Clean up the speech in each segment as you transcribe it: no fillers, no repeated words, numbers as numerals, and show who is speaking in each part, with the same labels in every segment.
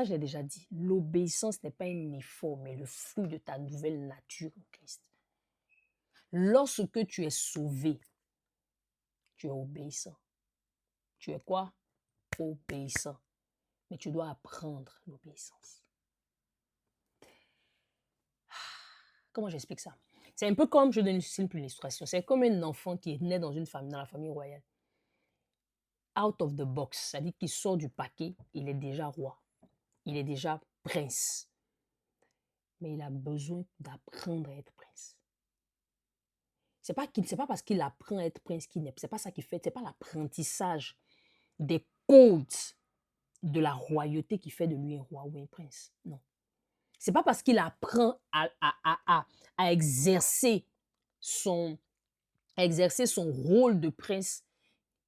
Speaker 1: je l'ai déjà dit, l'obéissance n'est pas un effort, mais le fruit de ta nouvelle nature en Christ. Lorsque tu es sauvé, tu es obéissant. Tu es quoi? Obéissant. Mais tu dois apprendre l'obéissance. Comment j'explique ça? C'est un peu comme, je donne une simple illustration, c'est comme un enfant qui est né dans une famille, dans la famille royale. Out of the box, c'est-à-dire qu'il sort du paquet, il est déjà roi, il est déjà prince. Mais il a besoin d'apprendre à être prince. C'est pas parce qu'il apprend à être prince qu'il n'est, c'est pas ça qui fait, c'est pas l'apprentissage des codes de la royauté qui fait de lui un roi ou un prince. Non. C'est pas parce qu'il apprend à son, à exercer son rôle de prince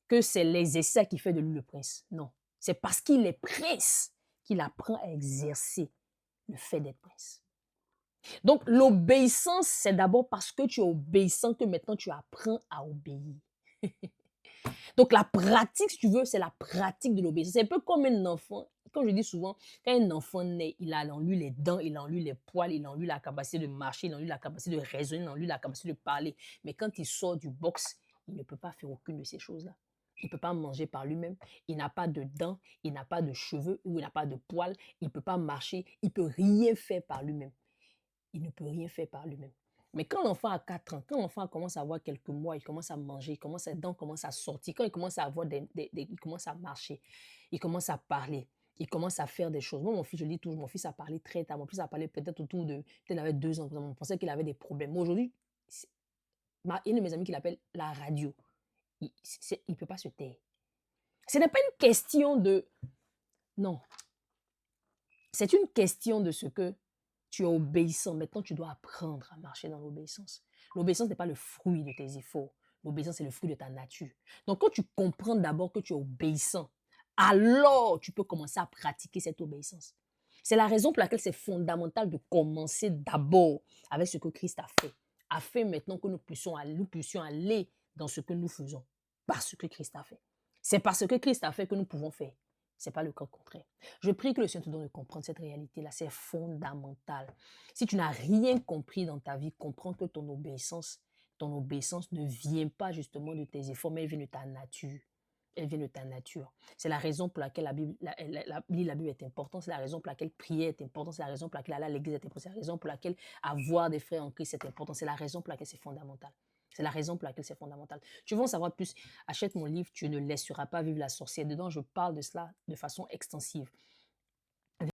Speaker 1: que c'est l'exercice qui fait de lui le prince. Non. C'est parce qu'il est prince qu'il apprend à exercer le fait d'être prince. Donc, l'obéissance, c'est d'abord parce que tu es obéissant que maintenant tu apprends à obéir. Donc, la pratique, si tu veux, c'est la pratique de l'obéissance. C'est un peu comme un enfant. Comme je dis souvent, quand un enfant naît, il a en lui les dents, il a en lui les poils, il a en lui la capacité de marcher, il a en lui la capacité de raisonner, il a en lui la capacité de parler. Mais quand il sort du box, il ne peut pas faire aucune de ces choses-là. Il ne peut pas manger par lui-même. Il n'a pas de dents, il n'a pas de cheveux ou il n'a pas de poils. Il ne peut pas marcher. Il ne peut rien faire par lui-même. Il ne peut rien faire par lui-même. Mais quand l'enfant a 4 ans, quand l'enfant commence à avoir quelques mois, il commence à manger, ses dents commencent à sortir, quand il commence à avoir il commence à marcher, il commence à parler, il commence à faire des choses. Moi, mon fils, je dis toujours, mon fils a parlé très tard. Mon fils a parlé peut-être autour de, peut-être il avait 2 ans. On pensait qu'il avait des problèmes. Mais aujourd'hui, il y a une de mes amis qui l'appelle la radio. Il ne peut pas se taire. Ce n'est pas une question de... Non, c'est une question de ce que tu es obéissant. Maintenant, tu dois apprendre à marcher dans l'obéissance. L'obéissance n'est pas le fruit de tes efforts. L'obéissance, c'est le fruit de ta nature. Donc, quand tu comprends d'abord que tu es obéissant, alors tu peux commencer à pratiquer cette obéissance. C'est la raison pour laquelle c'est fondamental de commencer d'abord avec ce que Christ a fait, afin maintenant que nous puissions aller dans ce que nous faisons, parce que Christ a fait. C'est parce que Christ a fait que nous pouvons faire. Ce n'est pas le cas contraire. Je prie que le Seigneur te donne de comprendre cette réalité-là. C'est fondamental. Si tu n'as rien compris dans ta vie, comprends que ton obéissance ne vient pas justement de tes efforts, mais elle vient de ta nature. Elle vient de ta nature. C'est la raison pour laquelle la Bible est importante. C'est la raison pour laquelle prier est important. C'est la raison pour laquelle aller à l'église est important. C'est la raison pour laquelle avoir des frères en Christ est important. C'est la raison pour laquelle c'est fondamental. C'est la raison pour laquelle c'est fondamental. Tu veux en savoir plus? Achète mon livre, Tu ne laisseras pas vivre la sorcière. Dedans, je parle de cela de façon extensive.